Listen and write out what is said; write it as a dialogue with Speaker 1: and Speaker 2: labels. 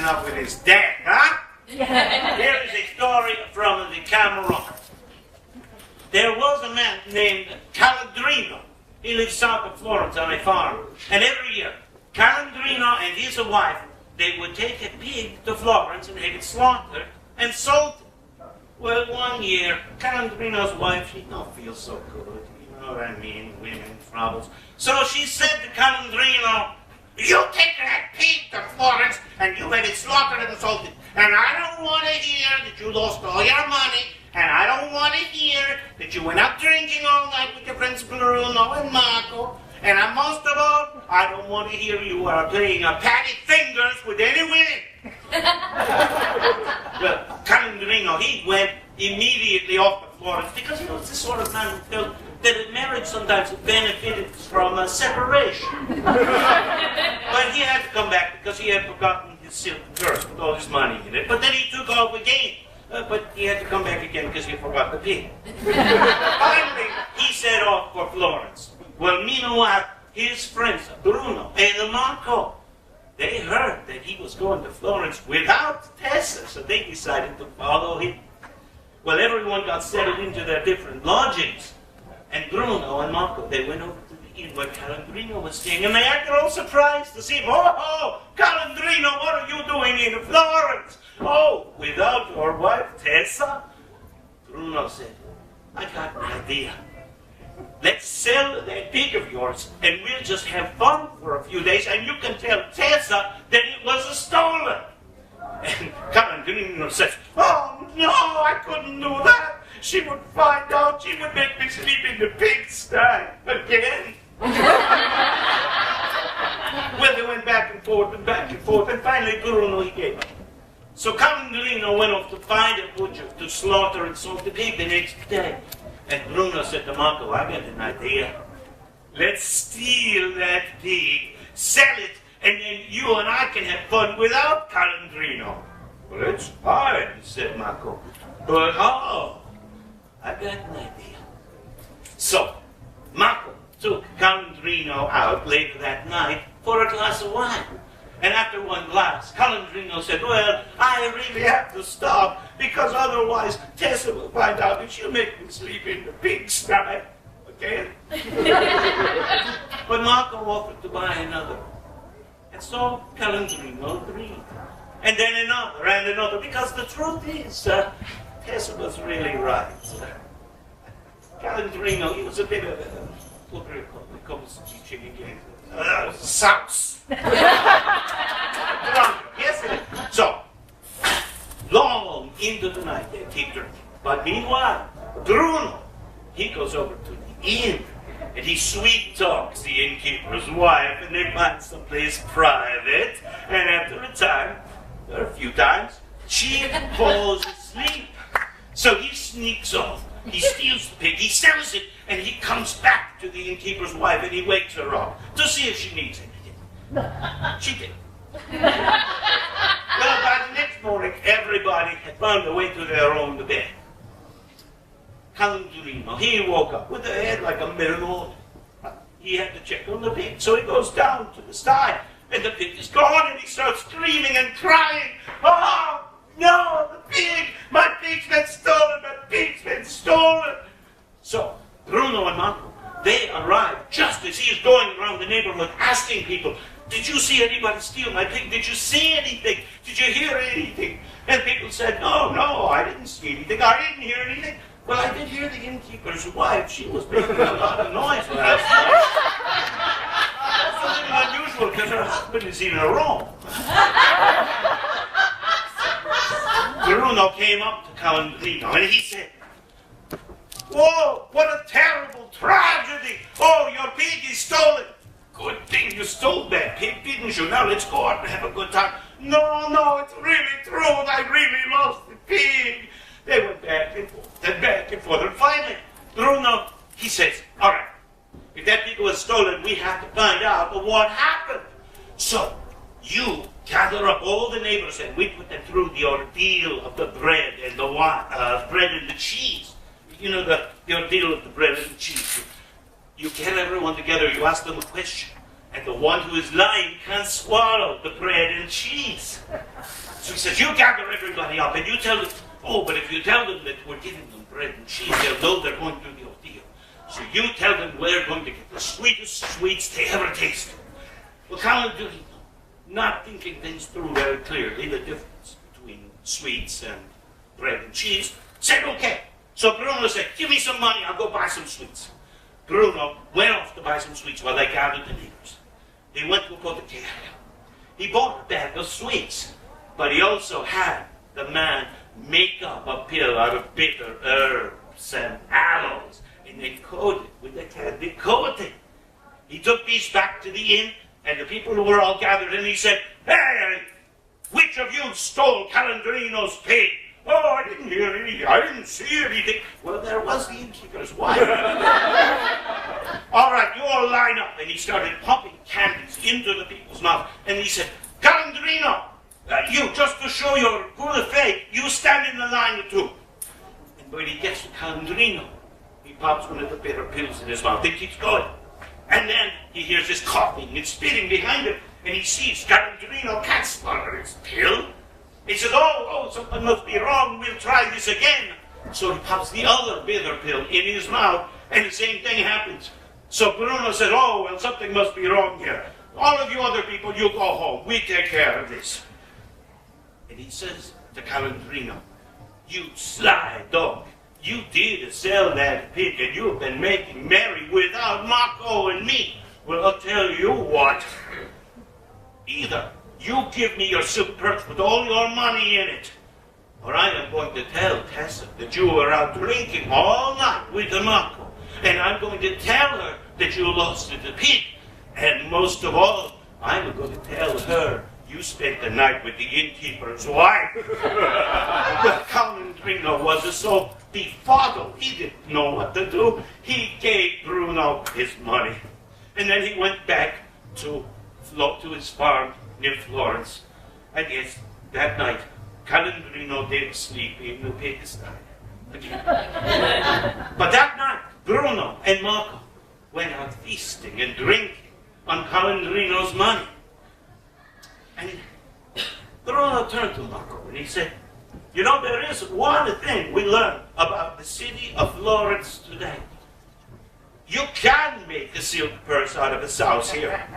Speaker 1: up with his dad, huh? Here is a story from the Decameron. There was a man named Calandrino. He lived south of Florence on a farm. And every year, Calandrino and his wife, they would take a pig to Florence and have it slaughtered and sold it. Well, one year, Calandrino's wife, she don't feel so good. You know what I mean? Women troubles. So she said to Calandrino, "You take that pig to Florence and you have it slaughtered and sold it. And I don't want to hear that you lost all your money. And I don't want to hear that you went out drinking all night with your friends Bruno and Marco. And most of all, I don't want to hear you are playing patty fingers with any women." Well, Calandrino, he went immediately off to Florence because he was the sort of man who felt that a marriage sometimes benefited from a separation. But he had to come back because he had forgotten his silk purse with all his money in it. But then he took off again. But he had to come back again because he forgot the pig. Finally, he set off for Florence. Well, meanwhile, his friends, Bruno and Marco, they heard that he was going to Florence without Tessa, so they decided to follow him. Well, everyone got settled into their different lodgings. And Bruno and Marco, they went over to the inn where Calandrino was staying, and they acted all surprised to see him. "Oh, Calandrino, what are you doing in Florence? Oh, without your wife, Tessa?" Bruno said, "I got an idea. Let's sell that pig of yours, and we'll just have fun for a few days, and you can tell Tessa that it was stolen." And Calandrino says, "Oh, no, I couldn't do that. She would find out. She would make me sleep in the pigsty again." Well, they went back and forth, and finally Bruno, he gave up. So Calandrino went off to find a butcher to slaughter and salt the pig the next day. And Bruno said to Marco, "I got an idea. Let's steal that pig, sell it, and then you and I can have fun without Calandrino." "Well, that's fine," said Marco. "But how?" "I got an idea." So Marco took Calandrino out later that night for a glass of wine. And after one glass, Calandrino said, "Well, I really have to stop, because otherwise Tessa will find out and she'll make me sleep in the pigsty again." But Marco offered to buy another. And so Calandrino agreed. And then another and another, because the truth is, Tessa was really right. Calandrino, he was a bit of a, what do you call it? Comes teaching again. Souse. Yes, so, long into the night they keep drinking. But meanwhile, Bruno, he goes over to the inn and he sweet talks the innkeeper's wife, and they find someplace private. And after a time, or a few times, she falls asleep. So he sneaks off. He steals the pig, he sells it, and he comes back to the innkeeper's wife and he wakes her up to see if she needs anything. She did. Well, by the next morning, everybody had found a way to their own bed. Calandrino, he woke up with a head like a melon. He had to check on the pig, so he goes down to the sty, and the pig is gone, and he starts screaming and crying. "Oh, no, the pig! My pig's been stolen! My pig's been stolen!" So, Bruno and Marco, they arrived just as he is going around the neighborhood asking people, "Did you see anybody steal my pig? Did you see anything? Did you hear anything?" And people said, No, I didn't see anything. I didn't hear anything." "Well, I did hear the innkeeper's wife. She was making a lot of noise last night." That's a little unusual because her husband is in her room. Bruno came up to Calandrino and he said, "Whoa, what a terrible tragedy! Oh, your pig is stolen." "Good thing you stole that pig, didn't you? Now let's go out and have a good time." No, it's really true. I really lost the pig." They went back and forth, and finally, Bruno, he says, "All right, if that pig was stolen, we have to find out what happened. So, you gather up all the neighbors and we put them through the ordeal of the bread and the wine, bread and the cheese. You know, the ordeal of the bread and the cheese. You get everyone together, you ask them a question, and the one who is lying can't swallow the bread and cheese. says, you gather everybody up and you tell them, oh, but if you tell them that we're giving them bread and cheese, they'll know they're going to the ordeal. So you tell them we're going to get the sweetest sweets they ever tasted. Well, Calandrino, not thinking things through very clearly, the difference between sweets and bread and cheese, said, okay. So Bruno said, give me some money, I'll go buy some sweets. Bruno went off to buy some sweets while they gathered the neighbors. He went to go to Decameron. He bought a bag of sweets, but he also had the man make up a pill out of bitter herbs and aloes, and they coated with a candy coating. He took these back to the inn, and the people who were all gathered in, he said, hey, which of you stole Calandrino's pig? Oh, I didn't hear anything. I didn't see anything. Well, there was the innkeeper's wife. All right, you all line up. And he started pumping candies into the people's mouths. And he said, Calandrino, you, just to show your good faith, you stand in the line too. And when he gets to Calandrino, he pops one of the bitter pills in his mouth. He keeps going. And then he hears this coughing and spitting behind him. And he sees Calandrino can't swallow his pill. He says, oh, something must be wrong. We'll try this again. So he pops the other bitter pill in his mouth, and the same thing happens. So Bruno said, oh, well, something must be wrong here. All of you other people, you go home. We take care of this. And he says to Calandrino, you sly dog. You did sell that pig, and you've been making merry without Marco and me. Well, I'll tell you what. Either you give me your silk purse with all your money in it, or I am going to tell Tessa that you were out drinking all night with the Marco, and I'm going to tell her that you lost the pig, and most of all, I'm going to tell her you spent the night with the innkeeper's wife. But Calandrino was so befuddled, he didn't know what to do. He gave Bruno his money, and then he went back to his farm near Florence. And yes, that night, Calandrino did sleep in the pigsty again. But that night, Bruno and Marco went out feasting and drinking on Calandrino's money. And Bruno turned to Marco and he said, you know, there is one thing we learned about the city of Florence today. You can make a silk purse out of a sow's hair.